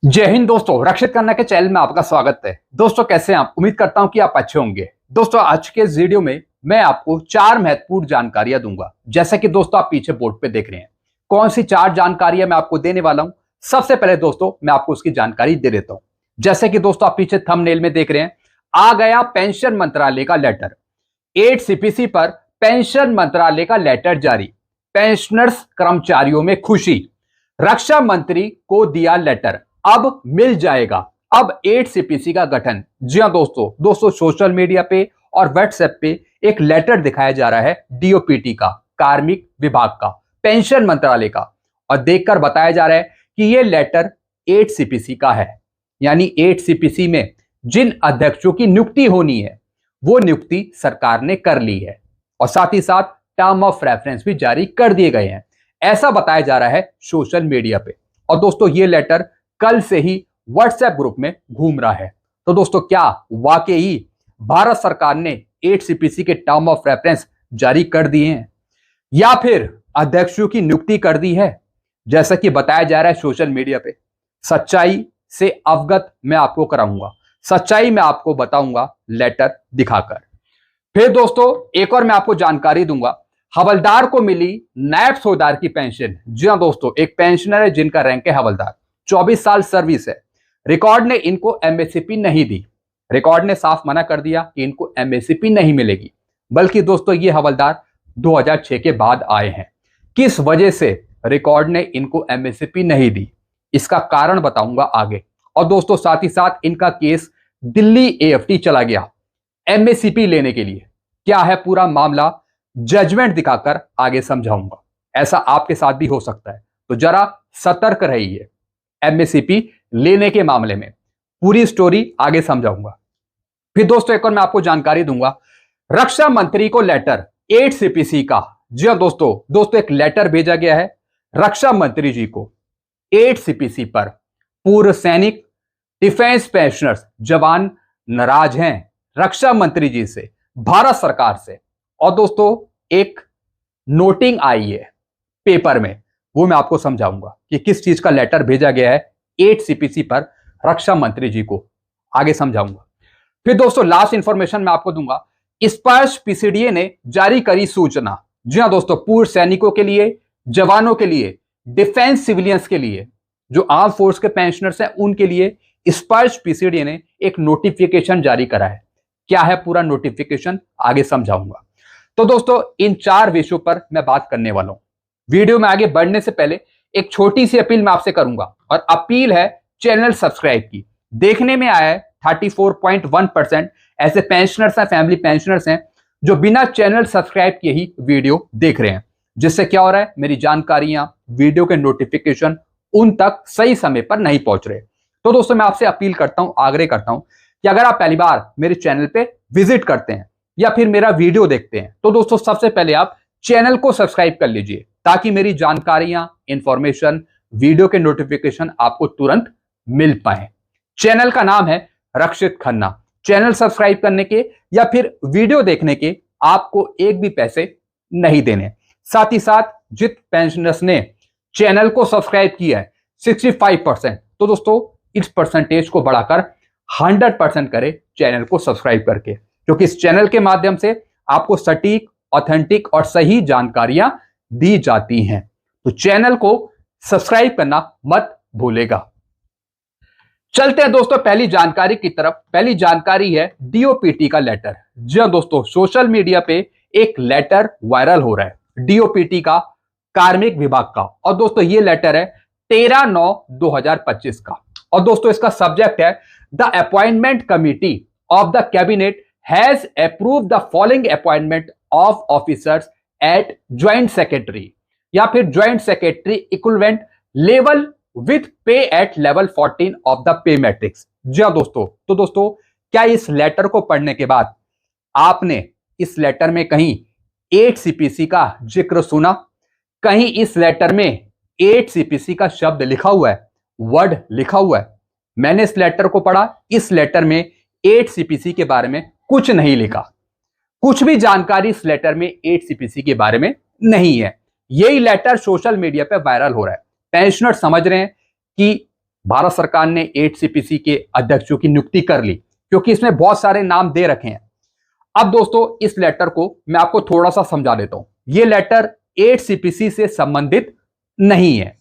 जय हिंद दोस्तों, रक्षित खन्ना के चैनल में आपका स्वागत है। दोस्तों कैसे हैं आप? उम्मीद करता हूं कि आप अच्छे होंगे। दोस्तों आज के इस वीडियो में मैं आपको 4 महत्वपूर्ण जानकारियां दूंगा। जैसे कि दोस्तों आप पीछे बोर्ड पे देख रहे हैं, कौन सी 4 जानकारियां मैं आपको देने वाला हूं। सबसे पहले दोस्तों मैं आपको उसकी जानकारी दे देता हूं। जैसे कि दोस्तों आप पीछे थंबनेल में देख रहे हैं, आ गया पेंशन मंत्रालय का लेटर। 8 सीपीसी पर पेंशन मंत्रालय का लेटर जारी। पेंशनर्स कर्मचारियों में खुशी। रक्षा मंत्री को दिया लेटर, अब मिल जाएगा। अब 8 सीपीसी का गठन। जी हां दोस्तों सोशल मीडिया पे और व्हाट्सएप पे एक लेटर दिखाया जा रहा है डीओपीटी का, कार्मिक विभाग का, पेंशन मंत्रालय का, और देखकर बताया जा रहा है कि यह लेटर 8 सीपीसी का है। यानी 8 सीपीसी में जिन अध्यक्षों की नियुक्ति होनी है वो नियुक्ति सरकार ने कर ली है, और साथ ही साथ टर्म ऑफ रेफरेंस भी जारी कर दिए गए हैं, ऐसा बताया जा रहा है सोशल मीडिया पे। और दोस्तों ये लेटर कल से ही व्हाट्सएप ग्रुप में घूम रहा है। तो दोस्तों क्या वाकई भारत सरकार ने 8 सीपीसी के टर्म ऑफ रेफरेंस जारी कर दिए हैं या फिर अध्यक्षों की नियुक्ति कर दी है, जैसा कि बताया जा रहा है सोशल मीडिया पे? सच्चाई से अवगत मैं आपको कराऊंगा, सच्चाई मैं आपको बताऊंगा लेटर दिखाकर। फिर दोस्तों एक और मैं आपको जानकारी दूंगा, हवलदार को मिली नायब सूबेदार की पेंशन। जी हां दोस्तों, एक पेंशनर है जिनका रैंक है हवलदार, 24 साल सर्विस है। रिकॉर्ड ने इनको एमएसपी नहीं दी। रिकॉर्ड ने साफ मना कर दिया कि इनको एमएसपी नहीं मिलेगी, बल्कि दोस्तों ये हवलदार 2006 के बाद आए हैं। किस वजह से रिकॉर्ड ने इनको एमएसपी नहीं दी, इसका कारण बताऊंगा आगे। और दोस्तों साथ ही साथ इनका केस दिल्ली एएफटी चला गया एमएसपी लेने के लिए। क्या है पूरा मामला, जजमेंट दिखाकर आगे समझाऊंगा। ऐसा आपके साथ भी हो सकता है, तो जरा सतर्क रहिए एमएसपी लेने के मामले में। पूरी स्टोरी आगे समझाऊंगा। फिर दोस्तों एक और मैं आपको जानकारी दूंगा, रक्षा मंत्री को लेटर 8 सीपीसी का। जी हां दोस्तों एक लेटर भेजा गया है रक्षा मंत्री जी को 8 सीपीसी पर। पूर्व सैनिक, डिफेंस पेंशनर्स, जवान नाराज हैं रक्षा मंत्री जी से, भारत सरकार से। और दोस्तों एक नोटिंग आई है पेपर में, वो मैं आपको समझाऊंगा कि किस चीज का लेटर भेजा गया है 8 सीपीसी पर रक्षा मंत्री जी को, आगे समझाऊंगा। फिर दोस्तों लास्ट इंफॉर्मेशन मैं आपको दूंगा, स्पर्श पीसीडीए ने जारी करी सूचना। जी हां दोस्तों, पूर्व सैनिकों के लिए, जवानों के लिए, डिफेंस सिविलियंस के लिए, जो आर्म फोर्स के पेंशनर्स हैं उनके लिए स्पर्श पीसीडीए ने एक नोटिफिकेशन जारी करा है। क्या है पूरा नोटिफिकेशन, आगे समझाऊंगा। तो दोस्तों इन 4 विषयों पर मैं बात करने वाला हूं। वीडियो में आगे बढ़ने से पहले एक छोटी सी अपील मैं आपसे करूंगा, और अपील है चैनल सब्सक्राइब की। देखने में आया है 34.1% ऐसे पेंशनर्स हैं, फैमिली पेंशनर्स हैं जो बिना चैनल सब्सक्राइब किए ही वीडियो देख रहे हैं, जिससे क्या हो रहा है, मेरी जानकारियां, वीडियो के नोटिफिकेशन उन तक सही समय पर नहीं पहुंच रहे। तो दोस्तों मैं आपसे अपील करता हूं, आग्रह करता हूं कि अगर आप पहली बार मेरे चैनल पे विजिट करते हैं या फिर मेरा वीडियो देखते हैं, तो दोस्तों सबसे पहले आप चैनल को सब्सक्राइब कर लीजिए, ताकि मेरी जानकारियां, इंफॉर्मेशन, वीडियो के नोटिफिकेशन आपको तुरंत मिल पाए। चैनल का नाम है रक्षित खन्ना। चैनल सब्सक्राइब करने के या फिर वीडियो देखने के आपको एक भी पैसे नहीं देने। साथ ही साथ जित पेंशनर्स ने चैनल को सब्सक्राइब किया है 65%, तो दोस्तों इस परसेंटेज को बढ़ाकर 100% करें चैनल को सब्सक्राइब करके, क्योंकि इस चैनल के माध्यम से आपको सटीक, ऑथेंटिक और सही जानकारियां दी जाती हैं। तो चैनल को सब्सक्राइब करना मत भूलेगा। चलते हैं दोस्तों पहली जानकारी की तरफ। पहली जानकारी है डीओपीटी का लेटर। जी हां दोस्तों, सोशल मीडिया पे एक लेटर वायरल हो रहा है डीओपीटी का, कार्मिक विभाग का। और दोस्तों ये लेटर है 13/9/2025 का। और दोस्तों इसका सब्जेक्ट है, the appointment committee of the cabinet has approved the following appointment of officers at joint secretary या फिर joint secretary equivalent level with pay at level 14 of the pay matrix. जी हां दोस्तों, तो दोस्तों क्या इस लेटर को पढ़ने के बाद आपने इस लेटर में कहीं 8 सीपीसी का जिक्र सुना? कहीं इस लेटर में 8 सीपीसी का शब्द लिखा हुआ है, वर्ड लिखा हुआ है? मैंने इस लेटर को पढ़ा, इस लेटर में 8 सीपीसी के बारे में कुछ नहीं लिखा। कुछ भी जानकारी इस लेटर में 8 सीपीसी के बारे में नहीं है। यही लेटर सोशल मीडिया पे वायरल हो रहा है। पेंशनर समझ रहे हैं कि भारत सरकार ने 8 सीपीसी के अध्यक्षों की नियुक्ति कर ली, क्योंकि इसमें बहुत सारे नाम दे रखे हैं। अब दोस्तों इस लेटर को मैं आपको थोड़ा सा समझा देता हूं। यह लेटर 8 सीपीसी से संबंधित नहीं है।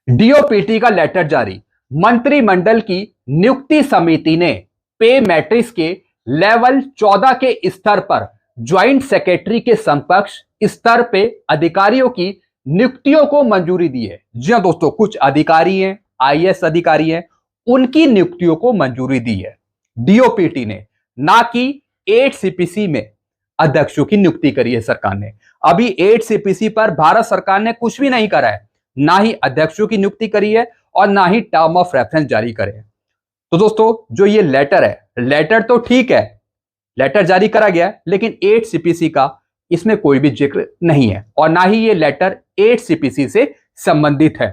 डीओपीटी का लेटर जारी। मंत्रिमंडल की नियुक्ति समिति ने पे मैट्रिक्स के लेवल 14 के स्तर पर ज्वाइंट सेक्रेटरी के समकक्ष स्तर पे अधिकारियों की नियुक्तियों को मंजूरी दी है। जी हां दोस्तों, कुछ अधिकारी हैं, आईएएस अधिकारी हैं, उनकी नियुक्तियों को मंजूरी दी है डीओपीटी ने, ना कि 8 सीपीसी में अध्यक्षों की नियुक्ति करी है सरकार ने। अभी 8 सीपीसी पर भारत सरकार ने कुछ भी नहीं करा है, ना ही अध्यक्षों की नियुक्ति करी है और ना ही टर्म ऑफ रेफरेंस जारी करे हैं। तो दोस्तों जो ये लेटर है, लेटर तो ठीक है, लेटर जारी करा गया, लेकिन 8 सीपीसी का इसमें कोई भी जिक्र नहीं है और ना ही ये लेटर 8 सीपीसी से संबंधित है।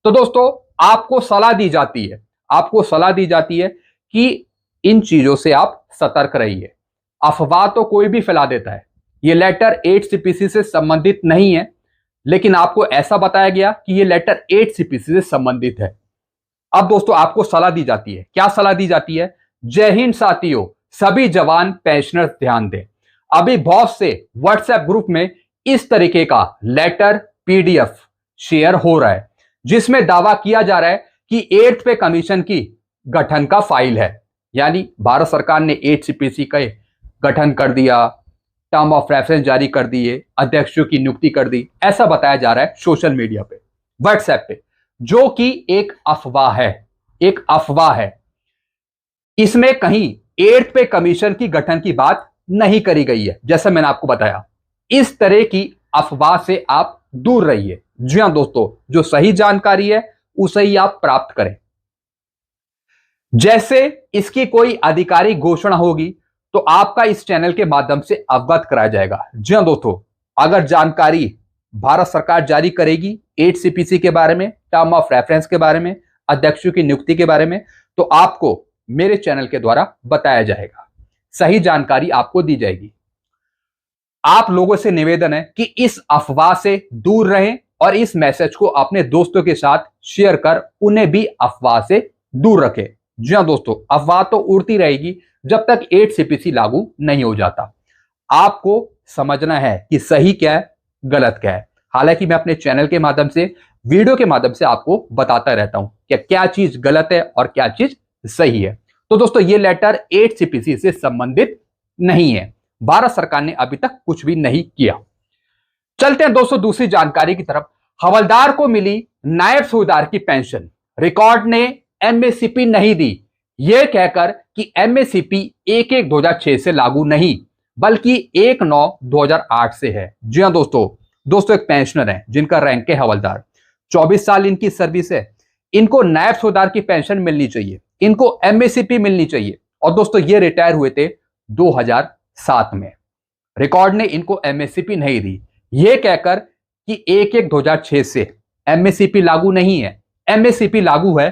तो दोस्तों आपको सलाह दी जाती है, आपको सलाह दी जाती है कि इन चीजों से आप सतर्क रहिए। अफवाह तो कोई भी फैला देता है। ये लेटर 8 सीपीसी से संबंधित नहीं है, लेकिन आपको ऐसा बताया गया कि ये लेटर 8 सीपीसी से संबंधित है। अब दोस्तों आपको सलाह दी जाती है, क्या सलाह दी जाती है? जय हिंद साथियों, सभी जवान पेंशनर्स ध्यान दें। अभी बहुत से व्हाट्सएप ग्रुप में इस तरीके का लेटर पीडीएफ शेयर हो रहा है, जिसमें दावा किया जा रहा है कि 8th पे कमीशन की गठन का फाइल है। यानी भारत सरकार ने 8 सीपीसी का गठन कर दिया, टर्म ऑफ रेफरेंस जारी कर दिए, अध्यक्षों की नियुक्ति कर दी, ऐसा बताया जा रहा है सोशल मीडिया पे, व्हाट्सएप पे, जो कि एक अफवाह है, एक अफवाह है। इसमें कहीं 8th पे कमीशन की गठन की बात नहीं करी गई है, जैसा मैंने आपको बताया। इस तरह की अफवाह से आप दूर रहिए। जी हां दोस्तों, जो सही जानकारी है उसे ही आप प्राप्त करें। जैसे इसकी कोई आधिकारिक घोषणा होगी तो आपका इस चैनल के माध्यम से अवगत कराया जाएगा। जी हां दोस्तों, अगर जानकारी भारत सरकार जारी करेगी 8 सीपीसी के बारे में, टर्म ऑफ रेफरेंस के बारे में, अध्यक्षों की नियुक्ति के बारे में, तो आपको मेरे चैनल के द्वारा बताया जाएगा, सही जानकारी आपको दी जाएगी। आप लोगों से निवेदन है कि इस अफवाह से दूर रहें और इस मैसेज को अपने दोस्तों के साथ शेयर कर उन्हें भी अफवाह से दूर रखें। जी हां दोस्तों, अफवाह तो उड़ती रहेगी जब तक 8 सीपीसी लागू नहीं हो जाता। आपको समझना है कि सही क्या है, गलत क्या है। हालांकि मैं अपने चैनल के माध्यम से, वीडियो के माध्यम से आपको बताता रहता हूं कि क्या चीज गलत है और क्या चीज सही है। तो दोस्तों ये लेटर 8 सीपीसी से संबंधित नहीं है। भारत सरकार ने अभी तक कुछ भी नहीं किया। चलते हैं दोस्तों दूसरी जानकारी की तरफ। हवलदार को मिली नायब सूबेदार की पेंशन, रिकॉर्ड ने एमएससीपी नहीं दी, यह कहकर कि एमएससीपी 1/1/2006 से लागू नहीं बल्कि 1/9/2008 से है। जी हां दोस्तों एक पेंशनर है जिनका रैंक है हवलदार, 24 साल इनकी सर्विस है, इनको नायब सूबेदार की पेंशन मिलनी चाहिए, इनको एमएससीपी मिलनी चाहिए। और दोस्तों ये रिटायर हुए थे 2007 में। रिकॉर्ड ने इनको एमएससीपी नहीं दी, यह कहकर कि 1/1/2006 से एमएससीपी लागू नहीं है, एमएससीपी लागू है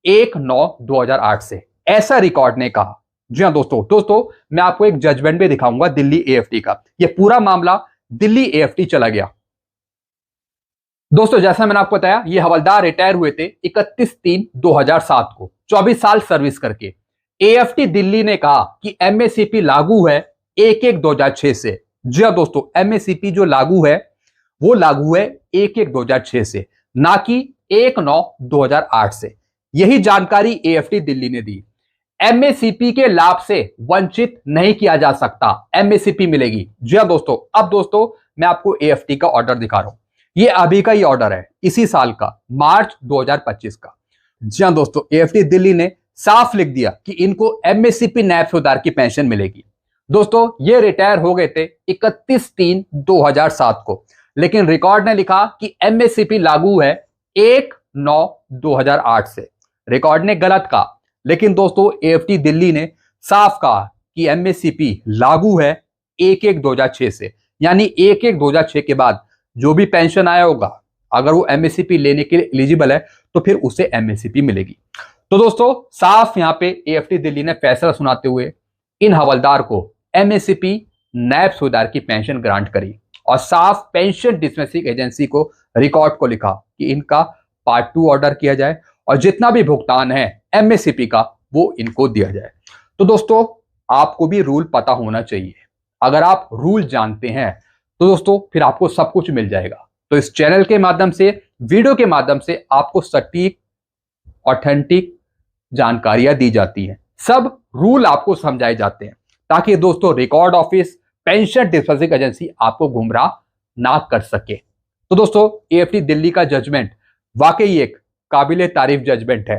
1/9/2008 से, ऐसा रिकॉर्ड ने कहा। जी हां दोस्तों मैं आपको एक जजमेंट भी दिखाऊंगा दिल्ली एएफटी का। यह पूरा मामला दिल्ली एएफटी चला गया। दोस्तों जैसा मैंने आपको बताया, ये हवलदार रिटायर हुए थे 31/3/2007 को, 24 साल सर्विस करके। एएफटी दिल्ली ने कहा कि एमएससीपी लागू है 1/1/2006 से। जी हां दोस्तों, एमएससीपी जो लागू है वो लागू है 1/1/2006 से, ना कि 1/9/2008 से। यही जानकारी एएफटी दिल्ली ने दी। एमएससीपी के लाभ से वंचित नहीं किया जा सकता, एमएससीपी मिलेगी। जी हां दोस्तों, अब दोस्तों मैं आपको एएफटी का ऑर्डर दिखा रहा हूं। ये अभी का ही ऑर्डर है, इसी साल का, मार्च 2025 का। जी हां दोस्तों, एएफटी दिल्ली ने साफ लिख दिया कि इनको एमएससीपी नायब सूबेदार की पेंशन मिलेगी। दोस्तों ये रिटायर हो गए थे 31/3/2007 को, लेकिन रिकॉर्ड ने लिखा कि एमएससीपी लागू है 1/9/2008 से। रिकॉर्ड ने गलत कहा, लेकिन दोस्तों एएफटी दिल्ली ने साफ कहा कि एमएससीपी लागू है 1/1/2006 से। यानी 1/1/2006 के बाद जो भी पेंशन आया होगा, अगर वो एमएससीपी लेने के लिए एलिजिबल है तो फिर उसे एमएससीपी मिलेगी। तो दोस्तों साफ यहां पे एएफटी दिल्ली ने फैसला सुनाते हुए इन हवलदार को एमएससीपी नायब सूबेदार की पेंशन ग्रांट करी और साफ पेंशन डिस्पेंसिंग एजेंसी को, रिकॉर्ड को लिखा कि इनका पार्ट 2 ऑर्डर किया जाए और जितना भी भुगतान है एमएसपी का वो इनको दिया जाए। तो दोस्तों आपको भी रूल पता होना चाहिए। अगर आप रूल जानते हैं तो दोस्तों फिर आपको सब कुछ मिल जाएगा। तो इस चैनल के माध्यम से, वीडियो के माध्यम से आपको सटीक ऑथेंटिक जानकारियां दी जाती हैं, सब रूल आपको समझाए जाते हैं, ताकि दोस्तों record office, pension disbursing agency आपको गुमराह ना कर सके। तो दोस्तों एएफटी दिल्ली का जजमेंट वाकई एक काबिले तारीफ जजमेंट है।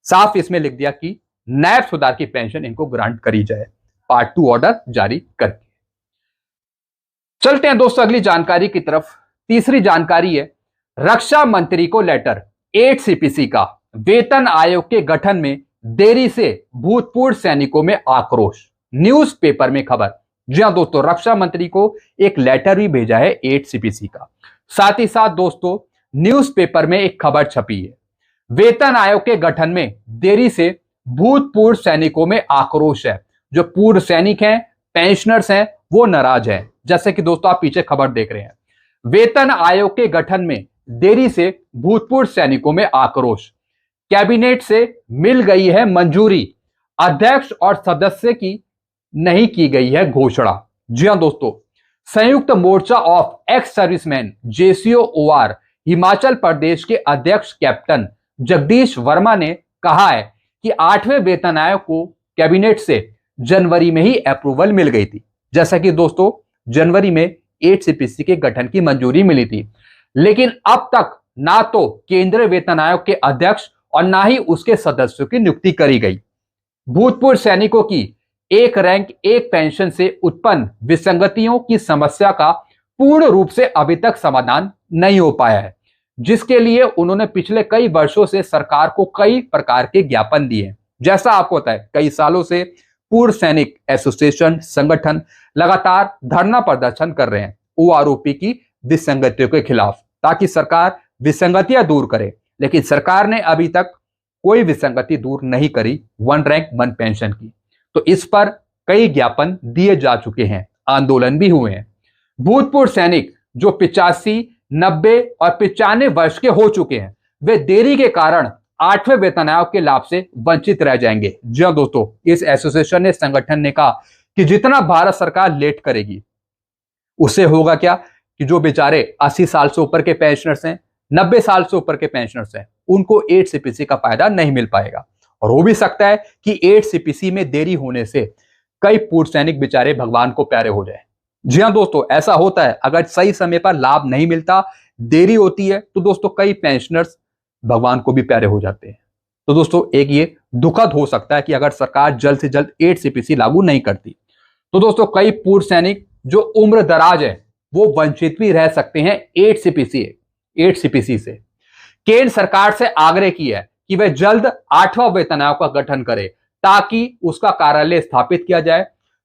साफ इसमें लिख दिया कि नैब सुधार की पेंशन इनको ग्रांट करी जाए, पार्ट 2 ऑर्डर जारी करके। चलते हैं दोस्तों अगली जानकारी की तरफ। तीसरी जानकारी है रक्षा मंत्री को लेटर, 8 सीपीसी का वेतन आयोग के गठन में देरी से भूतपूर्व सैनिकों में आक्रोश। न्यूज़पेपर में खबर। जी हां दोस्तों, रक्षा मंत्री को एक लेटर भी भेजा है 8 सीपीसी का। साथ ही साथ दोस्तों न्यूज़पेपर में एक खबर छपी है, वेतन आयोग के गठन में देरी से भूतपूर्व सैनिकों में आक्रोश है। जो पूर्व सैनिक हैं, पेंशनर्स हैं, वो नाराज हैं। जैसे कि दोस्तों आप पीछे खबर देख रहे हैं, वेतन आयोग के गठन में देरी से भूतपूर्व सैनिकों में आक्रोश। कैबिनेट से मिल गई है मंजूरी, अध्यक्ष और सदस्य की नहीं की गई है घोषणा। जी हां दोस्तों, संयुक्त मोर्चा of ex serviceman JCO OR Himachal Pradesh के अध्यक्ष कैप्टन जगदीश वर्मा ने कहा है कि 8वें वेतन आयोग को कैबिनेट से जनवरी में ही अप्रूवल मिल गई थी। जैसा कि दोस्तों जनवरी में 8 सीपीसी के गठन की मंजूरी मिली थी, लेकिन अब तक ना तो केंद्रीय वेतन आयोग के अध्यक्ष और ना ही उसके सदस्यों की नियुक्ति करी गई। भूतपूर्व सैनिकों की एक रैंक एक पेंशन से उत्पन्न विसंगतियों की समस्या का पूर्ण रूप से अभी तक समाधान नहीं हो पाया है, जिसके लिए उन्होंने पिछले कई वर्षों से सरकार को कई प्रकार के ज्ञापन दिए। जैसा आपको पता है, कई सालों से पूर्व सैनिक एसोसिएशन संगठन लगातार धरना प्रदर्शन कर रहे हैं ओआरओपी की विसंगतियों के खिलाफ, ताकि सरकार विसंगतियां दूर करे। लेकिन सरकार ने अभी तक कोई विसंगति दूर नहीं करी 1 रैंक 1 पेंशन की। तो इस पर कई ज्ञापन दिए जा चुके हैं, आंदोलन भी हुए हैं। भूतपूर्व सैनिक जो 85, 90 और 95 वर्ष के हो चुके हैं, वे देरी के कारण 8वें वेतन आयोग के लाभ से वंचित रह जाएंगे। जी हां दोस्तों, इस एसोसिएशन ने, संगठन ने कहा कि जितना भारत सरकार लेट करेगी उससे होगा क्या कि जो बेचारे 80 साल से ऊपर के पेंशनर्स हैं, 90 साल से ऊपर के पेंशनर्स हैं, उनको 8 सीपीसी का फायदा नहीं मिल पाएगा। और हो भी सकता है कि 8 सीपीसी में देरी होने से कई पूर्व सैनिक बेचारे भगवान को प्यारे हो जाए। जी हां दोस्तों, ऐसा होता है। अगर सही समय पर लाभ नहीं मिलता, देरी होती है, तो दोस्तों कई पेंशनर्स भगवान को भी प्यारे हो जाते हैं। तो दोस्तों एक ये दुखद हो सकता है कि अगर सरकार जल्द से जल्द 8 सीपीसी लागू नहीं करती, तो दोस्तों कई पूर्व सैनिक जो उम्र दराज है वो वंचित भी रह सकते हैं 8 सीपीसी से। केंद्र सरकार से आग्रह किया है कि वह जल्द 8वां वेतन आयोग का गठन करे, ताकि उसका कार्यालय स्थापित किया जाए,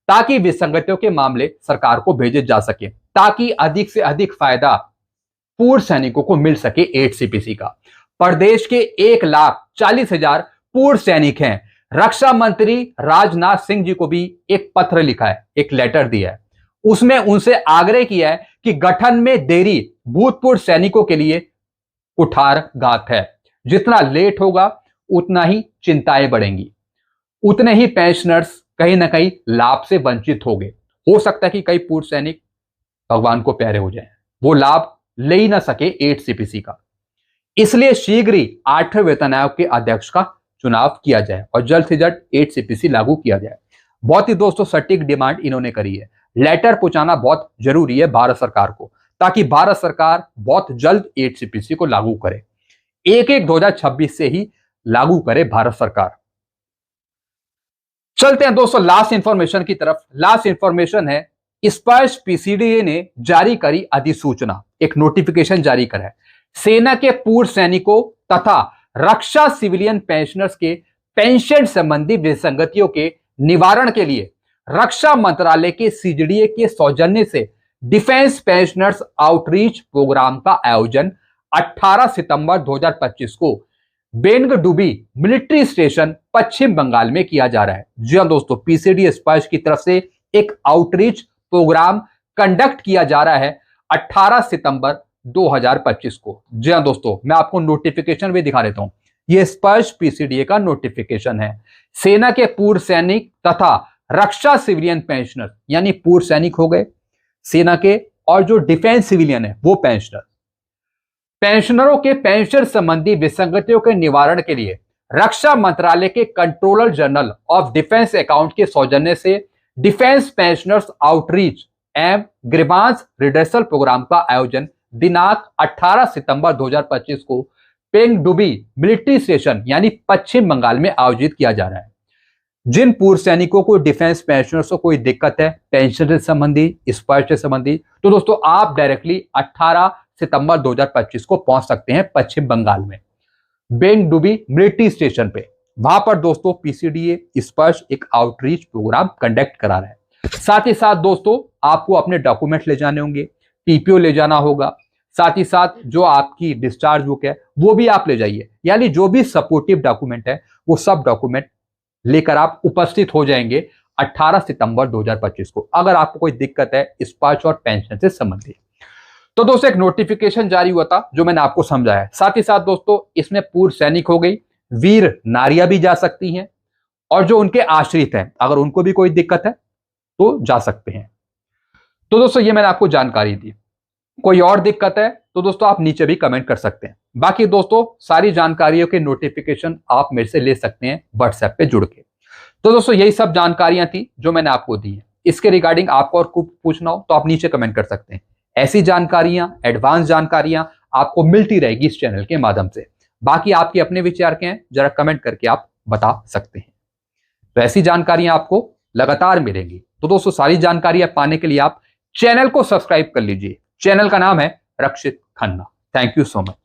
ताकि विसंगतियों के मामले सरकार को भेजे जा सके, ताकि अधिक से अधिक फायदा पूर्व सैनिकों को मिल सके 8 सीपीसी का। प्रदेश के 1,40,000 पूर्व सैनिक हैं। रक्षा मंत्री राजनाथ सिंह जी को भी एक पत्र लिखा है, एक लेटर दिया है। उसमें उनसे आग्रह किया है कि गठन में देरी भूतपूर्व सैनिकों के लिए कुठारघात है। जितना लेट होगा उतना ही चिंताएं बढ़ेंगी, उतने ही पेंशनर्स कहीं ना कहीं लाभ से वंचित होंगे। हो सकता है कि कई पूर्व सैनिक भगवान को प्यारे हो जाएं, वो लाभ ले ही ना सके 8 सीपीसी का। इसलिए शीघ्र ही 8वें वेतन आयोग के अध्यक्ष का चुनाव किया जाए और जल्द से जल्द 8 सीपीसी लागू किया जाए। बहुत ही दोस्तों सटीक डिमांड इन्होंने करी है। लेटर पहुंचाना बहुत जरूरी है भारत सरकार को, ताकि भारत सरकार बहुत जल्द 8 सीपीसी को लागू करे। 1/1/2026 से ही लागू करे भारत सरकार। चलते हैं दोस्तों लास्ट इंफॉर्मेशन की तरफ। लास्ट इंफॉर्मेशन है, स्पर्श पीसीडीए ने जारी करी अधिसूचना, एक नोटिफिकेशन जारी करा है। सेना के पूर्व सैनिकों तथा रक्षा सिविलियन पेंशनर्स के पेंशन संबंधी विसंगतियों के निवारण के लिए रक्षा मंत्रालय के सीजीडीए के सौजन्य से डिफेंस पेंशनर्स आउटरीच प्रोग्राम का आयोजन 18 सितंबर 2025 को बेंगडुबी मिलिट्री स्टेशन पश्चिम बंगाल में किया जा रहा है। जी हां दोस्तों, पीसीडी स्पर्श की तरफ से एक आउटरीच प्रोग्राम कंडक्ट किया जा रहा है 18 सितंबर 2025 को। जी हां दोस्तों, मैं आपको नोटिफिकेशन भी दिखा देता हूं। ये स्पर्श पीसीडीए का नोटिफिकेशन है। सेना के पूर्व सैनिक तथा रक्षा सिविलियन पेंशनर, यानी पूर्व सैनिक हो गए सेना के, और जो डिफेंस सिविलियन है वो पेंशनर, पेंशनरों के पेंशन संबंधी विसंगतियों के निवारण के लिए रक्षा मंत्रालय के controller general of defence account के सौजन्य से डिफेंस पेंशनर्स आउटरीच एवं ग्रीवांस रिडर्सल प्रोग्राम का आयोजन दिनांक 18 सितंबर 2025 को पेंगडुबी मिलिट्री स्टेशन यानी पश्चिम बंगाल में आयोजित किया जा रहा है। जिन पूर्व सैनिकों को डिफेंस पेंशनर्स को कोई दिक्कत है पेंशन से संबंधी, स्पर्श से संबंधी, तो दोस्तों आप डायरेक्टली 18 सितंबर 2025 को पहुंच सकते हैं पश्चिम बंगाल में बेंगडुबी मिलिट्री स्टेशन पे। वहां पर दोस्तों पीसीडीए स्पर्श एक आउटरीच प्रोग्राम कंडक्ट करा रहा है। साथ ही साथ दोस्तों आपको अपने डॉक्यूमेंट ले जाने होंगे, पीपीओ ले जाना होगा, साथ ही साथ जो आपकी डिस्चार्ज बुक है वो भी आप ले जाइए, यानी जो भी सपोर्टिव डॉक्यूमेंट है वो सब डॉक्यूमेंट लेकर आप उपस्थित हो जाएंगे 18 सितंबर 2025 को, अगर आपको कोई दिक्कत है स्पर्श और पेंशन से संबंधित। तो दोस्तों एक नोटिफिकेशन जारी हुआ था जो मैंने आपको समझाया। साथ ही साथ दोस्तों इसमें पूर्व सैनिक हो गई, वीर नारियां भी जा सकती हैं, और जो उनके आश्रित हैं अगर उनको भी कोई दिक्कत है तो जा सकते हैं। तो दोस्तों ये मैंने आपको जानकारी दी। कोई और दिक्कत है तो दोस्तों आप नीचे भी कमेंट कर सकते हैं। बाकी दोस्तों सारी जानकारियों के नोटिफिकेशन आप मेरे से ले सकते हैं व्हाट्सएप पे जुड़ के। तो दोस्तों यही सब जानकारियां थी जो मैंने आपको दी है। इसके रिगार्डिंग आपको और कुछ पूछना हो तो आप नीचे कमेंट कर सकते हैं। ऐसी जानकारियां, एडवांस जानकारियां आपको मिलती रहेगी इस चैनल के माध्यम से। बाकी आपके अपने विचार के हैं, जरा कमेंट करके आप बता सकते हैं। तो ऐसी जानकारियां आपको लगातार मिलेंगी। तो दोस्तों सारी जानकारियां पाने के लिए आप चैनल को सब्सक्राइब कर लीजिए। चैनल का नाम है Rakshit Khanna. Thank you so much.